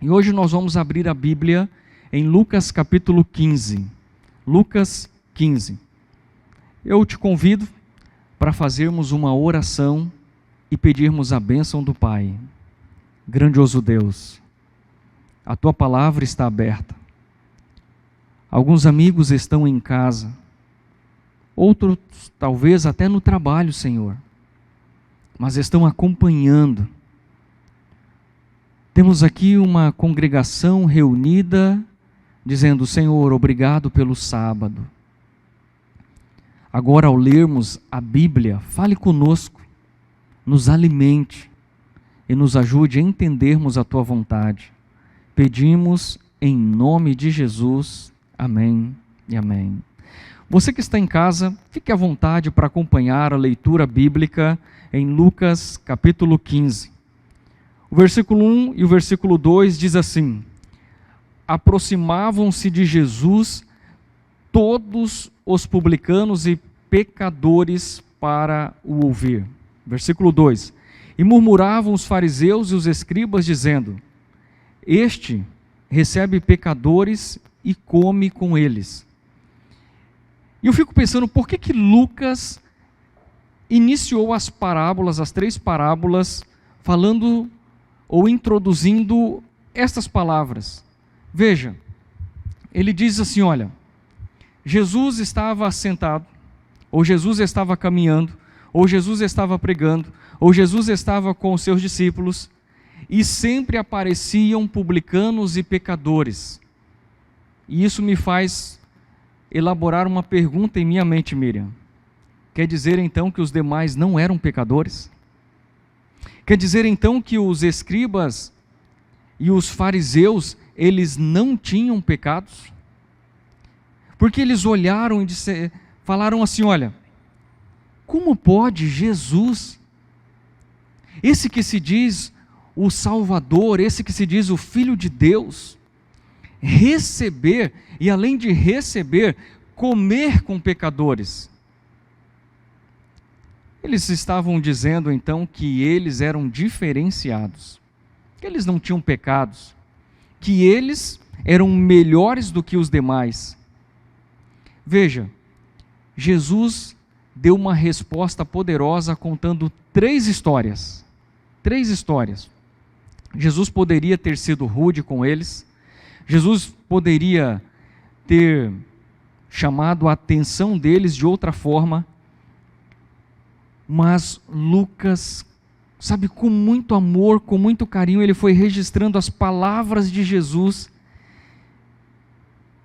E hoje nós vamos abrir a Bíblia em Lucas capítulo 15. Lucas 15. Eu te convido para fazermos uma oração e pedirmos a bênção do Pai. Grandioso Deus, a Tua palavra está aberta. Alguns amigos estão em casa, outros talvez até no trabalho, Senhor, mas estão acompanhando. Temos aqui uma congregação reunida, dizendo: Senhor, obrigado pelo sábado. Agora, ao lermos a Bíblia, fale conosco, nos alimente e nos ajude a entendermos a Tua vontade. Pedimos em nome de Jesus. Amém e amém. Você que está em casa, fique à vontade para acompanhar a leitura bíblica em Lucas capítulo 15. O versículo 1 e o versículo 2 diz assim: aproximavam-se de Jesus todos os publicanos e pecadores para o ouvir. Versículo 2: e murmuravam os fariseus e os escribas, dizendo: este recebe pecadores e come com eles. E eu fico pensando, por que Lucas iniciou as parábolas, as 3 parábolas, falando ou introduzindo estas palavras? Veja, ele diz assim: olha, Jesus estava sentado, ou Jesus estava caminhando, ou Jesus estava pregando, ou Jesus estava com os seus discípulos, e sempre apareciam publicanos e pecadores. E isso me faz elaborar uma pergunta em minha mente, Miriam. Quer dizer então que os demais não eram pecadores? Quer dizer então que os escribas e os fariseus, eles não tinham pecados? Porque eles olharam e falaram assim: olha, como pode Jesus, esse que se diz o Salvador, esse que se diz o Filho de Deus, receber, e além de receber, comer com pecadores? Eles estavam dizendo então que eles eram diferenciados, que eles não tinham pecados, que eles eram melhores do que os demais. Veja, Jesus deu uma resposta poderosa contando 3 histórias. 3 histórias. Jesus poderia ter sido rude com eles, Jesus poderia ter chamado a atenção deles de outra forma, mas Lucas, sabe, com muito amor, com muito carinho, ele foi registrando as palavras de Jesus,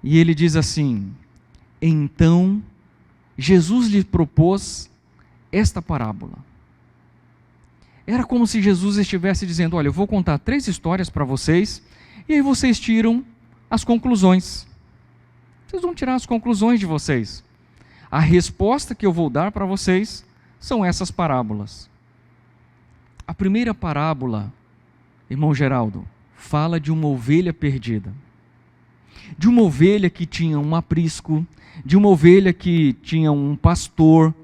e ele diz assim: então Jesus lhe propôs esta parábola. Era como se Jesus estivesse dizendo: olha, eu vou contar 3 histórias para vocês, e aí vocês tiram as conclusões. Vocês vão tirar as conclusões de vocês. A resposta que eu vou dar para vocês são essas parábolas. A primeira parábola, irmão Geraldo, fala de uma ovelha perdida. De uma ovelha que tinha um aprisco, de uma ovelha que tinha um pastor,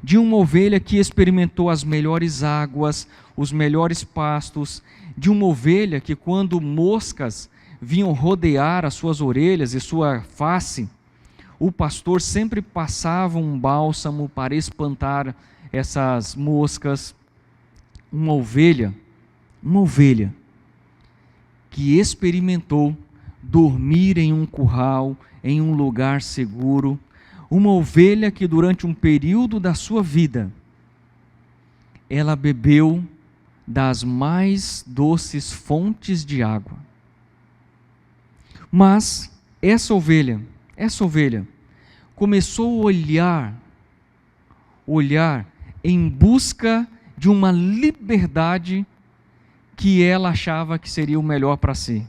de uma ovelha que experimentou as melhores águas, os melhores pastos, de uma ovelha que, quando moscas vinham rodear as suas orelhas e sua face, o pastor sempre passava um bálsamo para espantar essas moscas. Uma ovelha que experimentou dormir em um curral, em um lugar seguro. Uma ovelha que durante um período da sua vida, ela bebeu das mais doces fontes de água. Mas essa ovelha começou a olhar em busca de uma liberdade que ela achava que seria o melhor para si.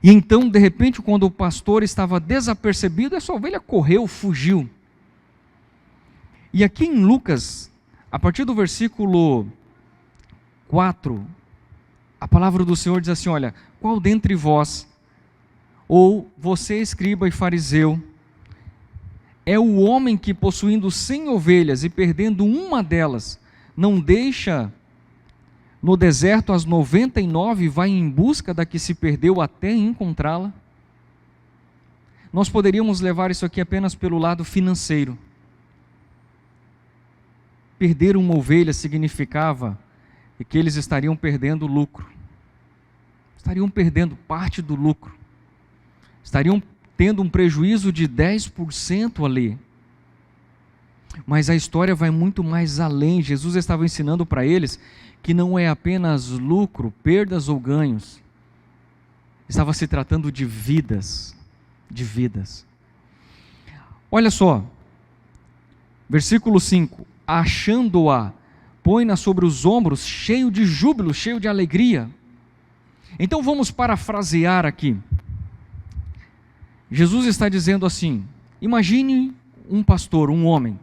E então, de repente, quando o pastor estava desapercebido, essa ovelha correu, fugiu. E aqui em Lucas, a partir do versículo 4, a palavra do Senhor diz assim: olha, qual dentre vós, ou você escriba e fariseu, é o homem que, possuindo 100 ovelhas e perdendo uma delas, não deixa no deserto as 99 vai em busca da que se perdeu até encontrá-la? Nós poderíamos levar isso aqui apenas pelo lado financeiro. Perder uma ovelha significava que eles estariam perdendo lucro. Estariam perdendo parte do lucro. Estariam tendo um prejuízo de 10% ali. Mas a história vai muito mais além. Jesus estava ensinando para eles que não é apenas lucro, perdas ou ganhos. Estava se tratando de vidas. De vidas. Olha só, versículo 5: achando-a, põe-na sobre os ombros, cheio de júbilo, cheio de alegria. Então vamos parafrasear aqui. Jesus está dizendo assim: imagine um pastor, um homem,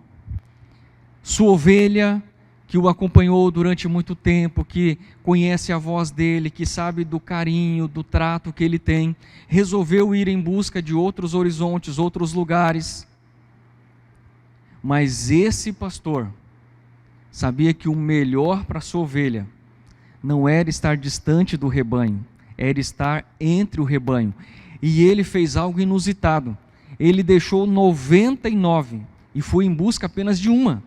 sua ovelha que o acompanhou durante muito tempo, que conhece a voz dele, que sabe do carinho, do trato que ele tem, resolveu ir em busca de outros horizontes, outros lugares. Mas esse pastor sabia que o melhor para a sua ovelha não era estar distante do rebanho, era estar entre o rebanho. E ele fez algo inusitado. Ele deixou 99 e foi em busca apenas de uma.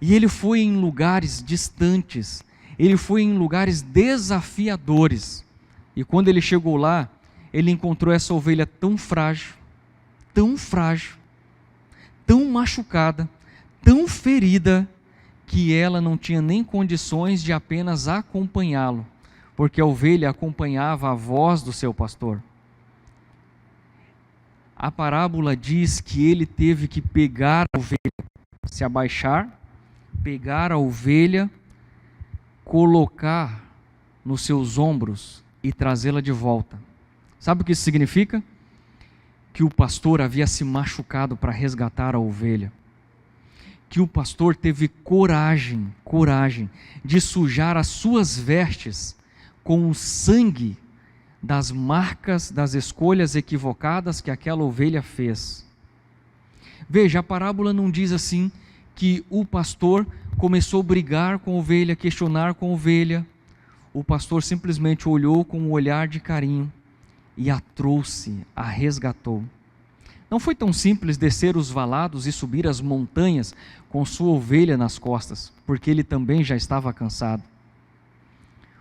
E ele foi em lugares distantes, ele foi em lugares desafiadores. E quando ele chegou lá, ele encontrou essa ovelha tão frágil, tão machucada, tão ferida, que ela não tinha nem condições de apenas acompanhá-lo, porque a ovelha acompanhava a voz do seu pastor. A parábola diz que ele teve que pegar a ovelha, se abaixar, pegar a ovelha, colocar nos seus ombros e trazê-la de volta. Sabe o que isso significa? Que o pastor havia se machucado para resgatar a ovelha. Que o pastor teve coragem de sujar as suas vestes com o sangue das marcas, das escolhas equivocadas que aquela ovelha fez. Veja, a parábola não diz assim que o pastor começou a brigar com a ovelha, questionar com a ovelha. O pastor simplesmente olhou com um olhar de carinho e a trouxe, a resgatou. Não foi tão simples descer os valados e subir as montanhas com sua ovelha nas costas, porque ele também já estava cansado.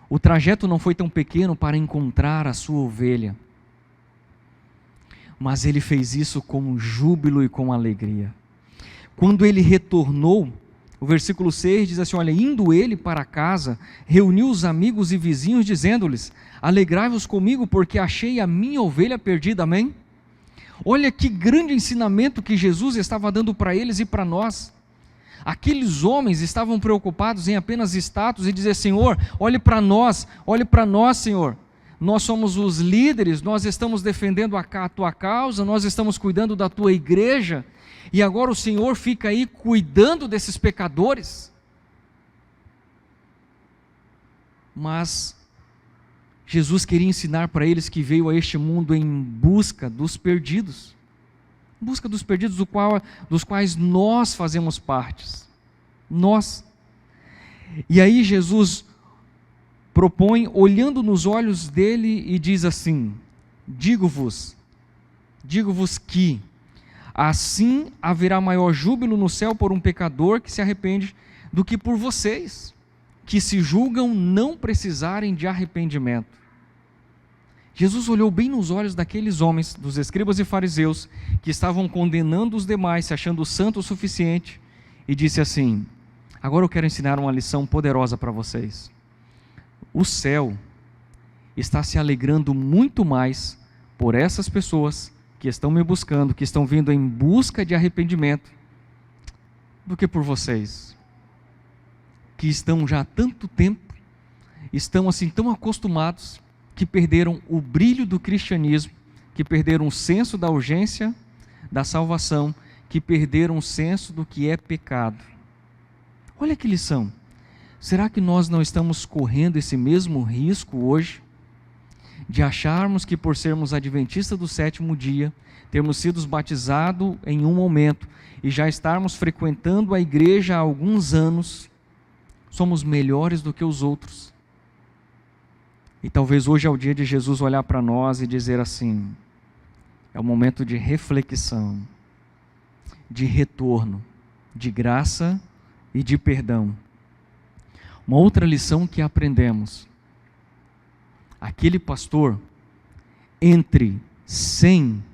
O trajeto não foi tão pequeno para encontrar a sua ovelha, mas ele fez isso com júbilo e com alegria. Quando ele retornou, o versículo 6 diz assim: olha, indo ele para casa, reuniu os amigos e vizinhos, dizendo-lhes: alegrai-vos comigo, porque achei a minha ovelha perdida, amém? Olha que grande ensinamento que Jesus estava dando para eles e para nós. Aqueles homens estavam preocupados em apenas status e dizer: Senhor, olhe para nós, Senhor. Nós somos os líderes, nós estamos defendendo a tua causa, nós estamos cuidando da tua igreja, e agora o Senhor fica aí cuidando desses pecadores. Mas Jesus queria ensinar para eles que veio a este mundo em busca dos perdidos. Busca dos perdidos, dos quais nós fazemos partes. Nós. E aí Jesus propõe, olhando nos olhos dele, e diz assim: digo-vos que assim haverá maior júbilo no céu por um pecador que se arrepende, do que por vocês, que se julgam não precisarem de arrependimento. Jesus olhou bem nos olhos daqueles homens, dos escribas e fariseus, que estavam condenando os demais, se achando santo o suficiente, e disse assim: agora eu quero ensinar uma lição poderosa para vocês. O céu está se alegrando muito mais por essas pessoas que estão me buscando, que estão vindo em busca de arrependimento, do que por vocês, que estão já há tanto tempo, estão assim tão acostumados, que perderam o brilho do cristianismo, que perderam o senso da urgência da salvação, que perderam o senso do que é pecado. Olha que lição. Será que nós não estamos correndo esse mesmo risco hoje, de acharmos que por sermos adventistas do sétimo dia, termos sido batizados em um momento, e já estarmos frequentando a igreja há alguns anos, somos melhores do que os outros. E talvez hoje é o dia de Jesus olhar para nós e dizer assim: é o momento de reflexão, de retorno, de graça e de perdão. Uma outra lição que aprendemos: aquele pastor, entre 100,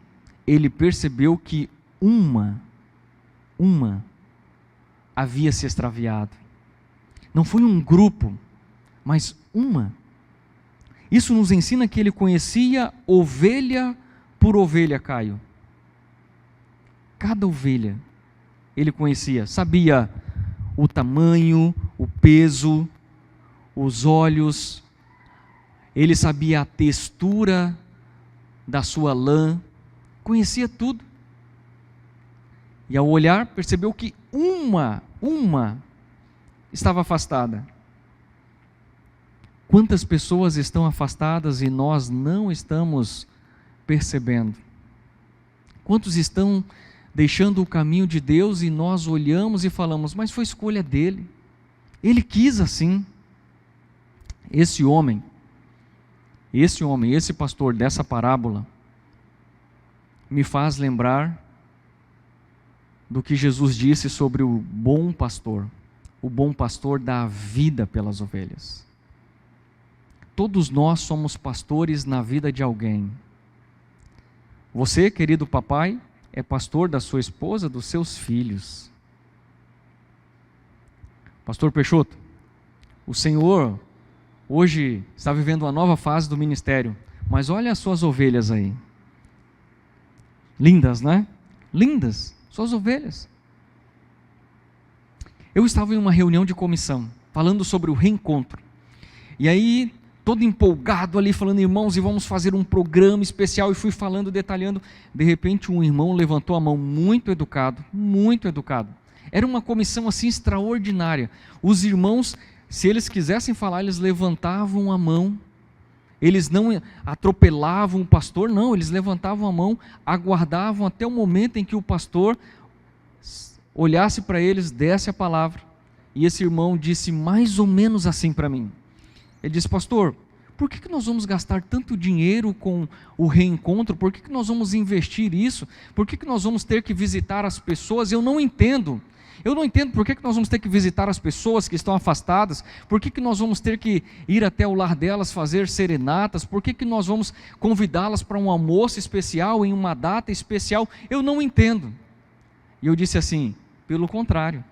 ele percebeu que uma havia se extraviado. Não foi um grupo, mas uma. Isso nos ensina que ele conhecia ovelha por ovelha, Caio. Cada ovelha ele conhecia, sabia o tamanho, o peso, os olhos, ele sabia a textura da sua lã, conhecia tudo. E ao olhar, percebeu que uma estava afastada. Quantas pessoas estão afastadas e nós não estamos percebendo? Quantos estão deixando o caminho de Deus e nós olhamos e falamos: mas foi escolha dele, ele quis assim. Esse pastor dessa parábola, me faz lembrar do que Jesus disse sobre o bom pastor dá a vida pelas ovelhas. Todos nós somos pastores na vida de alguém. Você, querido papai, é pastor da sua esposa, dos seus filhos. Pastor Peixoto, o Senhor hoje está vivendo uma nova fase do ministério, mas olha as suas ovelhas aí. Lindas, né? Lindas, suas ovelhas. Eu estava em uma reunião de comissão, falando sobre o reencontro. E aí, todo empolgado ali, falando: irmãos, e vamos fazer um programa especial, e fui falando, detalhando. De repente, um irmão levantou a mão, muito educado. Era uma comissão assim extraordinária. Os irmãos, se eles quisessem falar, eles levantavam a mão. Eles não atropelavam o pastor, não, eles levantavam a mão, aguardavam até o momento em que o pastor olhasse para eles, desse a palavra. E esse irmão disse mais ou menos assim para mim. Ele disse: pastor, por que nós vamos gastar tanto dinheiro com o reencontro? Por que nós vamos investir isso? Por que nós vamos ter que visitar as pessoas? Eu não entendo por que nós vamos ter que visitar as pessoas que estão afastadas. Por que nós vamos ter que ir até o lar delas fazer serenatas? Por que nós vamos convidá-las para um almoço especial, em uma data especial? Eu não entendo. E eu disse assim: pelo contrário,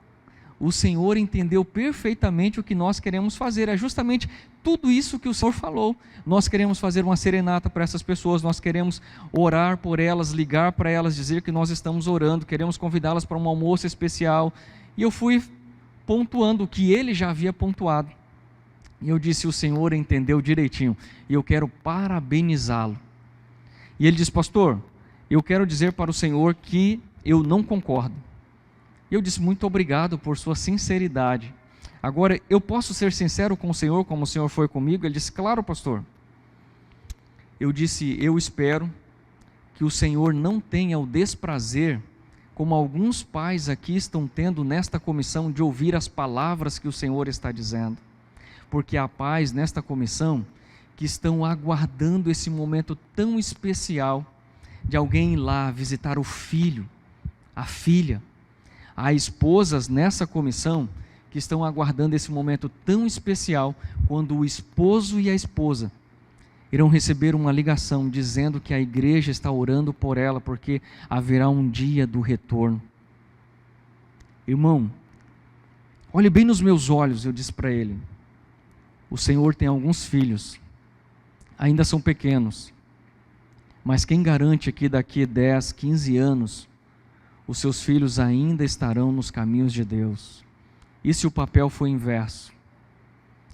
o Senhor entendeu perfeitamente o que nós queremos fazer. É justamente tudo isso que o Senhor falou. Nós queremos fazer uma serenata para essas pessoas, nós queremos orar por elas, ligar para elas, dizer que nós estamos orando, queremos convidá-las para um almoço especial. E eu fui pontuando o que ele já havia pontuado. E eu disse: o Senhor entendeu direitinho, e eu quero parabenizá-lo. E ele disse: pastor, eu quero dizer para o Senhor que eu não concordo. E eu disse: muito obrigado por sua sinceridade. Agora, eu posso ser sincero com o Senhor, como o Senhor foi comigo? Ele disse: claro, pastor. Eu disse: eu espero que o Senhor não tenha o desprazer, como alguns pais aqui estão tendo nesta comissão, de ouvir as palavras que o Senhor está dizendo. Porque há pais nesta comissão que estão aguardando esse momento tão especial de alguém ir lá visitar o filho, a filha. Há esposas nessa comissão que estão aguardando esse momento tão especial, quando o esposo e a esposa irão receber uma ligação dizendo que a igreja está orando por ela, porque haverá um dia do retorno. Irmão, olhe bem nos meus olhos, eu disse para ele: o Senhor tem alguns filhos, ainda são pequenos, mas quem garante que daqui 10, 15 anos, os seus filhos ainda estarão nos caminhos de Deus? E se o papel for inverso?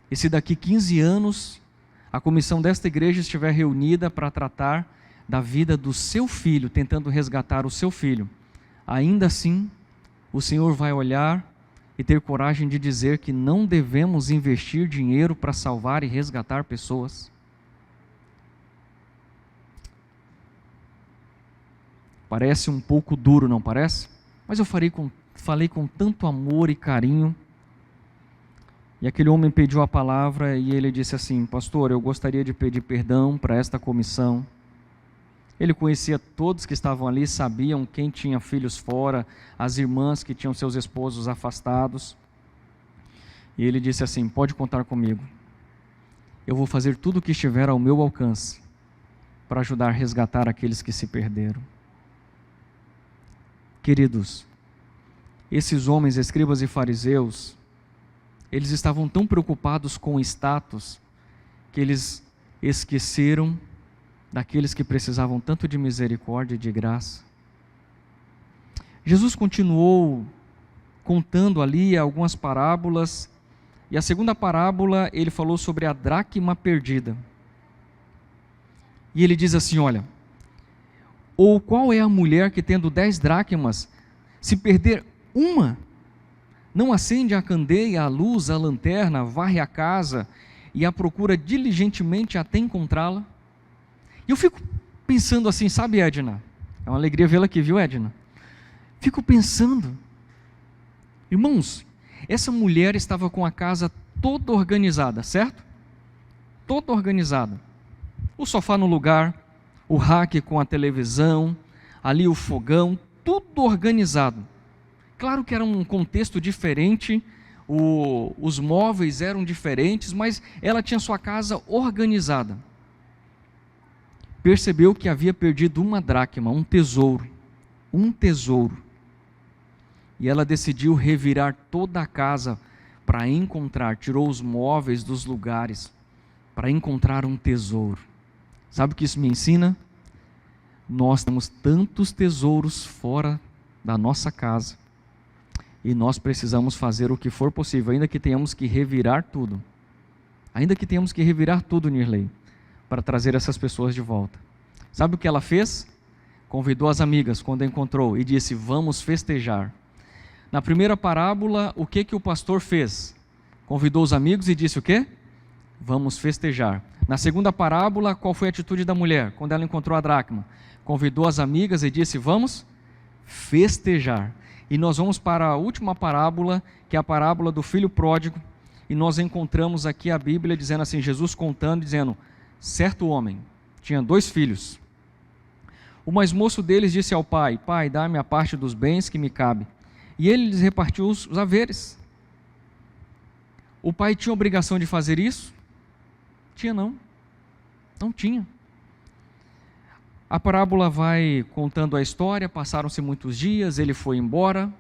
E se daqui 15 anos, a comissão desta igreja estiver reunida para tratar da vida do seu filho, tentando resgatar o seu filho, ainda assim, o Senhor vai olhar e ter coragem de dizer que não devemos investir dinheiro para salvar e resgatar pessoas? Parece um pouco duro, não parece? Mas eu falei com tanto amor e carinho. E aquele homem pediu a palavra e ele disse assim: pastor, eu gostaria de pedir perdão para esta comissão. Ele conhecia todos que estavam ali, sabiam quem tinha filhos fora, as irmãs que tinham seus esposos afastados. E ele disse assim: pode contar comigo. Eu vou fazer tudo o que estiver ao meu alcance para ajudar a resgatar aqueles que se perderam. Queridos, esses homens, escribas e fariseus, eles estavam tão preocupados com o status que eles esqueceram daqueles que precisavam tanto de misericórdia e de graça. Jesus continuou contando ali algumas parábolas, e a segunda parábola ele falou sobre a dracma perdida. E ele diz assim: olha, ou qual é a mulher que tendo 10 dracmas, se perder uma, não acende a candeia, a luz, a lanterna, varre a casa e a procura diligentemente até encontrá-la? E eu fico pensando assim, sabe, Edna? É uma alegria vê-la aqui, viu, Edna? Fico pensando, irmãos, essa mulher estava com a casa toda organizada, certo? Toda organizada. O sofá no lugar, o rack com a televisão, ali o fogão, tudo organizado. Claro que era um contexto diferente, os móveis eram diferentes, mas ela tinha sua casa organizada. Percebeu que havia perdido uma dracma, um tesouro. E ela decidiu revirar toda a casa para encontrar, tirou os móveis dos lugares para encontrar um tesouro. Sabe o que isso me ensina? Nós temos tantos tesouros fora da nossa casa e nós precisamos fazer o que for possível, ainda que tenhamos que revirar tudo. Ainda que tenhamos que revirar tudo, Nirley, para trazer essas pessoas de volta. Sabe o que ela fez? Convidou as amigas quando encontrou e disse: vamos festejar. Na primeira parábola, o que o pastor fez? Convidou os amigos e disse o quê? Vamos festejar. Na segunda parábola, qual foi a atitude da mulher quando ela encontrou a dracma? Convidou as amigas e disse: vamos festejar. E nós vamos para a última parábola, que é a parábola do filho pródigo, e nós encontramos aqui a Bíblia dizendo assim, Jesus contando, dizendo: certo homem tinha 2 filhos. O mais moço deles disse ao pai: pai, dá-me a parte dos bens que me cabe. E ele lhes repartiu os haveres. O pai tinha obrigação de fazer isso? Tinha não. Não tinha. A parábola vai contando a história, passaram-se muitos dias, ele foi embora,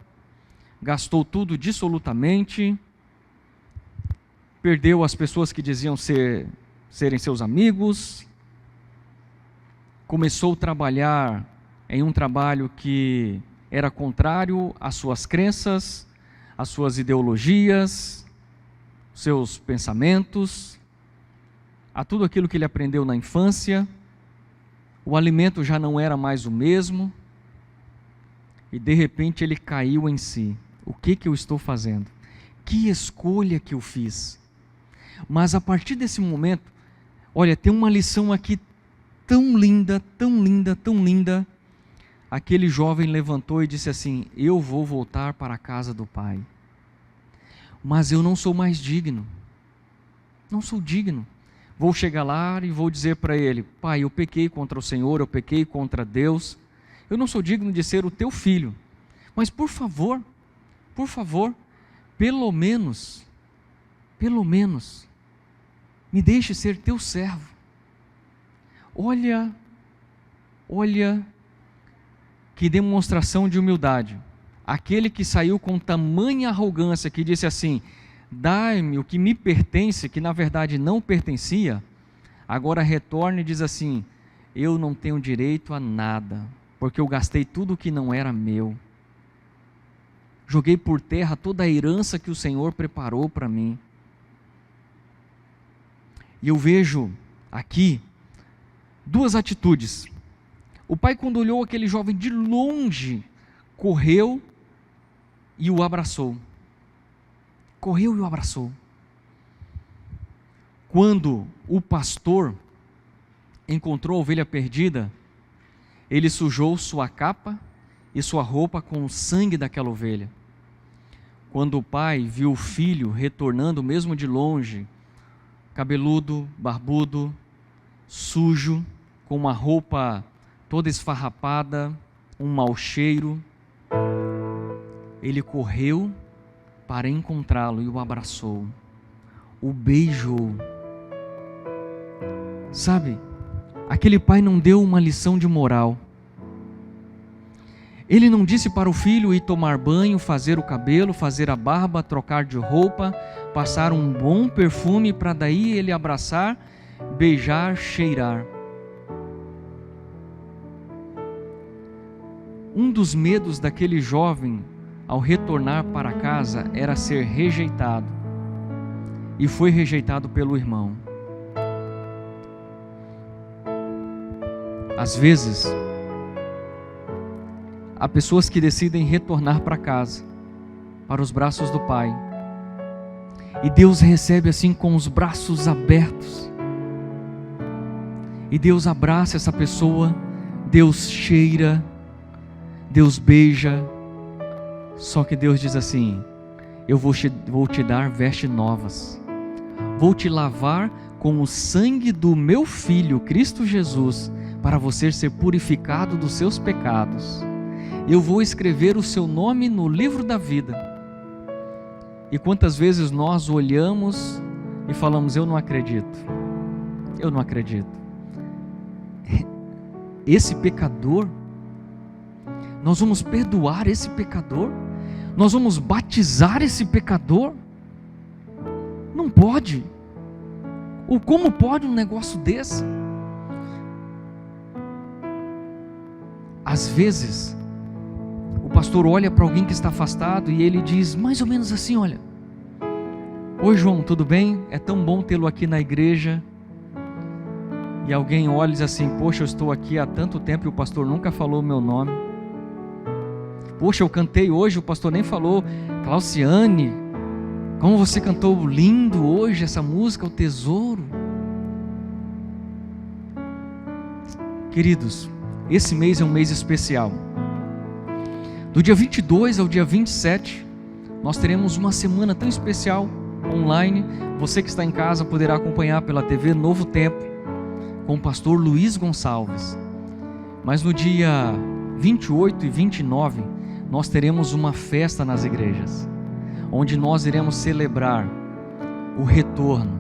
gastou tudo dissolutamente, perdeu as pessoas que diziam serem seus amigos, começou a trabalhar em um trabalho que era contrário às suas crenças, às suas ideologias, seus pensamentos, a tudo aquilo que ele aprendeu na infância. O alimento já não era mais o mesmo, e de repente ele caiu em si. O que eu estou fazendo? Que escolha que eu fiz? Mas a partir desse momento, olha, tem uma lição aqui tão linda, tão linda, tão linda. Aquele jovem levantou e disse assim: eu vou voltar para a casa do pai, mas eu não sou mais digno, não sou digno. Vou chegar lá e vou dizer para ele: pai, eu pequei contra o Senhor, eu pequei contra Deus, eu não sou digno de ser o teu filho, mas por favor, pelo menos, me deixe ser teu servo. Olha, que demonstração de humildade. Aquele que saiu com tamanha arrogância, que disse assim: dai-me o que me pertence, que na verdade não pertencia, agora retorna e diz assim: eu não tenho direito a nada, porque eu gastei tudo que não era meu. Joguei por terra toda a herança que o Senhor preparou para mim. E eu vejo aqui 2 atitudes. O pai, quando olhou aquele jovem de longe, correu e o abraçou. Quando o pastor encontrou a ovelha perdida, ele sujou sua capa e sua roupa com o sangue daquela ovelha. quando o pai viu o filho retornando mesmo de longe, cabeludo, barbudo, sujo, com uma roupa toda esfarrapada, um mau cheiro, ele correu para encontrá-lo e o abraçou, o beijou. Sabe, aquele pai não deu uma lição de moral. Ele não disse para o filho ir tomar banho, fazer o cabelo, fazer a barba, trocar de roupa, passar um bom perfume para daí ele abraçar, beijar, cheirar. Um dos medos daquele jovem ao retornar para casa era ser rejeitado. E foi rejeitado pelo irmão. Às vezes, há pessoas que decidem retornar para casa, para os braços do Pai. E Deus recebe assim com os braços abertos. E Deus abraça essa pessoa, Deus cheira, Deus beija. Só que Deus diz assim: eu vou te dar vestes novas. Vou te lavar com o sangue do meu Filho, Cristo Jesus, para você ser purificado dos seus pecados. Eu vou escrever o seu nome no livro da vida. E quantas vezes nós olhamos e falamos: eu não acredito, eu não acredito. Esse pecador, nós vamos perdoar esse pecador? Nós vamos batizar esse pecador? Não pode. Ou como pode um negócio desse? Às vezes, o pastor olha para alguém que está afastado e ele diz mais ou menos assim: olha, oi João, tudo bem? É tão bom tê-lo aqui na igreja. E alguém olha e diz assim: poxa, eu estou aqui há tanto tempo e o pastor nunca falou o meu nome. Poxa, eu cantei hoje, o pastor nem falou. Clauciane, como você cantou lindo hoje essa música, o Tesouro. Queridos, esse mês é um mês especial. Do dia 22 ao dia 27, nós teremos uma semana tão especial online. Você que está em casa poderá acompanhar pela TV Novo Tempo, com o pastor Luiz Gonçalves. Mas no dia 28 e 29, nós teremos uma festa nas igrejas, onde nós iremos celebrar o retorno,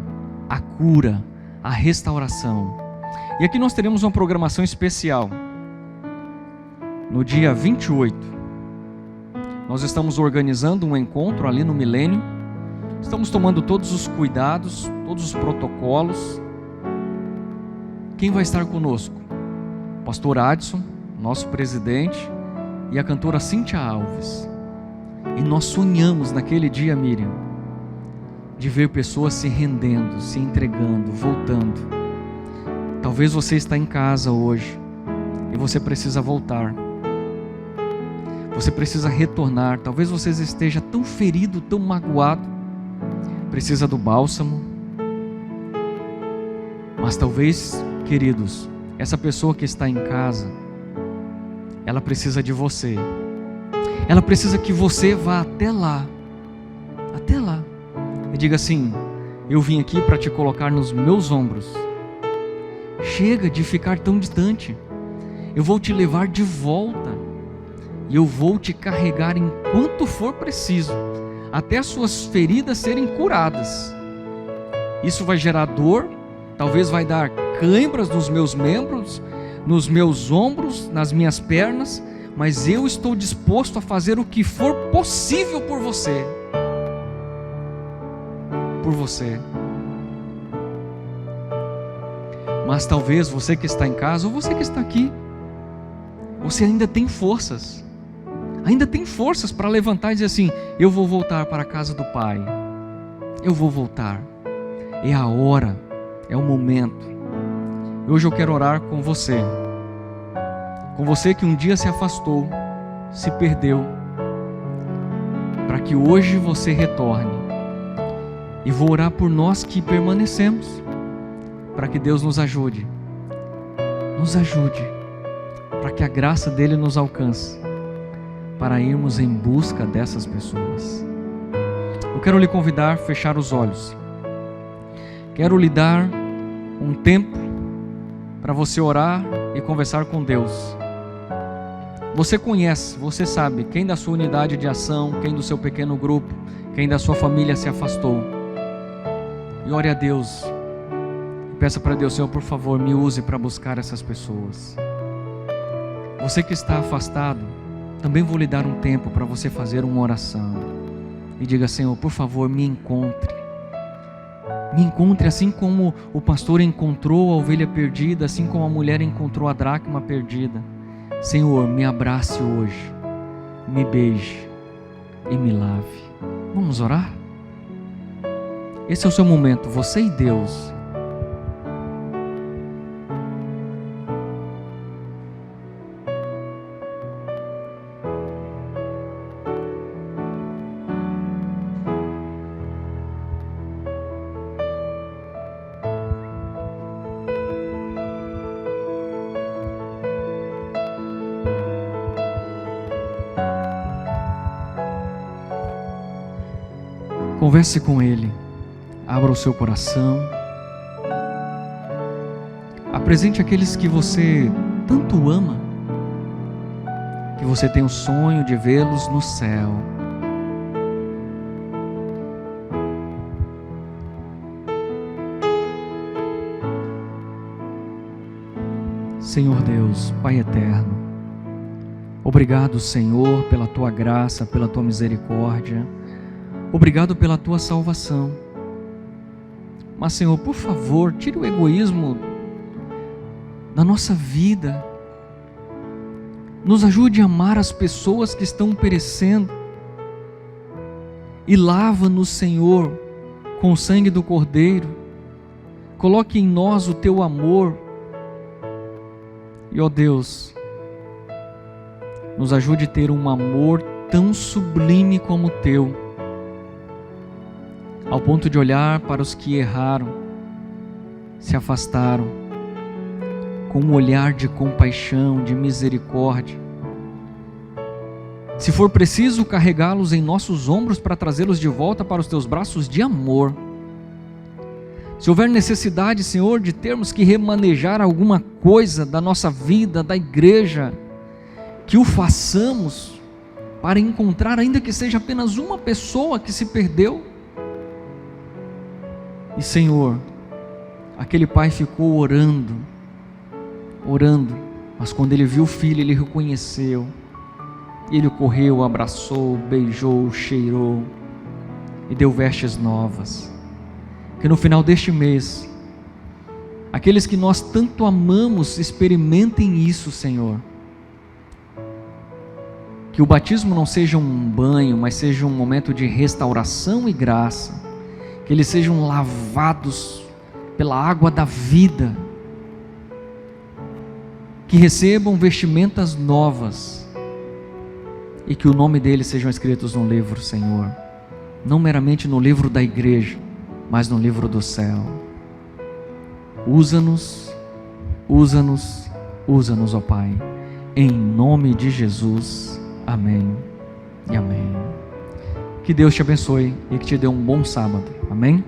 a cura, a restauração. E aqui nós teremos uma programação especial. No dia 28, nós estamos organizando um encontro ali no Milênio. Estamos tomando todos os cuidados, todos os protocolos. Quem vai estar conosco? O pastor Adson, nosso presidente, e a cantora Cíntia Alves. E nós sonhamos naquele dia, Miriam, de ver pessoas se rendendo, se entregando, voltando. Talvez você está em casa hoje e você precisa voltar. Você precisa retornar. Talvez você esteja tão ferido, tão magoado, precisa do bálsamo. Mas talvez, queridos, essa pessoa que está em casa, ela precisa de você. Ela precisa que você vá até lá, e diga assim: eu vim aqui para te colocar nos meus ombros. Chega de ficar tão distante. Eu vou te levar de volta. E eu vou te carregar enquanto for preciso, até as suas feridas serem curadas. Isso vai gerar dor, talvez vai dar cãibras nos meus membros, nos meus ombros, nas minhas pernas, mas eu estou disposto a fazer o que for possível por você. Por você. Mas talvez você que está em casa, ou você que está aqui, você ainda tem forças. Ainda tem forças para levantar e dizer assim: eu vou voltar para a casa do Pai. Eu vou voltar. É a hora, é o momento. Hoje eu quero orar com você. Com você que um dia se afastou, se perdeu, para que hoje você retorne. E vou orar por nós que permanecemos, para que Deus nos ajude. Nos ajude, para que a graça dele nos alcance, para irmos em busca dessas pessoas. eu quero lhe convidar a fechar os olhos. Quero lhe dar um tempo para você orar e conversar com Deus. Você conhece, você sabe quem da sua unidade de ação, quem do seu pequeno grupo, quem da sua família se afastou. E ore a Deus. Peça para Deus: Senhor, por favor, me use para buscar essas pessoas. Você que está afastado, também vou lhe dar um tempo para você fazer uma oração. E diga: Senhor, por favor, me encontre. Me encontre assim como o pastor encontrou a ovelha perdida, assim como a mulher encontrou a dracma perdida. Senhor, me abrace hoje, me beije e me lave. Vamos orar? Esse é o seu momento, você e Deus. Converse com Ele, abra o seu coração, apresente aqueles que você tanto ama, que você tem o sonho de vê-los no céu. Senhor Deus, Pai eterno, obrigado, Senhor, pela Tua graça, pela Tua misericórdia. Obrigado pela Tua salvação. Mas, Senhor, por favor, tire o egoísmo da nossa vida. Nos ajude a amar as pessoas que estão perecendo. E lava-nos, Senhor, com o sangue do Cordeiro. Coloque em nós o Teu amor. E, ó Deus, nos ajude a ter um amor tão sublime como o Teu, ao ponto de olhar para os que erraram, se afastaram, com um olhar de compaixão, de misericórdia. Se for preciso, carregá-los em nossos ombros para trazê-los de volta para os Teus braços de amor. Se houver necessidade, Senhor, de termos que remanejar alguma coisa da nossa vida, da igreja, que o façamos para encontrar, ainda que seja apenas uma pessoa que se perdeu. E, Senhor, aquele pai ficou orando, mas quando ele viu o filho, ele reconheceu. Ele correu, abraçou, beijou, cheirou e deu vestes novas. Que no final deste mês, aqueles que nós tanto amamos experimentem isso, Senhor. Que o batismo não seja um banho, mas seja um momento de restauração e graça. Que eles sejam lavados pela água da vida, que recebam vestimentas novas e que o nome deles sejam escritos no livro, Senhor, não meramente no livro da igreja, mas no livro do céu. Usa-nos, ó Pai, em nome de Jesus, amém e amém. Que Deus te abençoe e que te dê um bom sábado. Amém?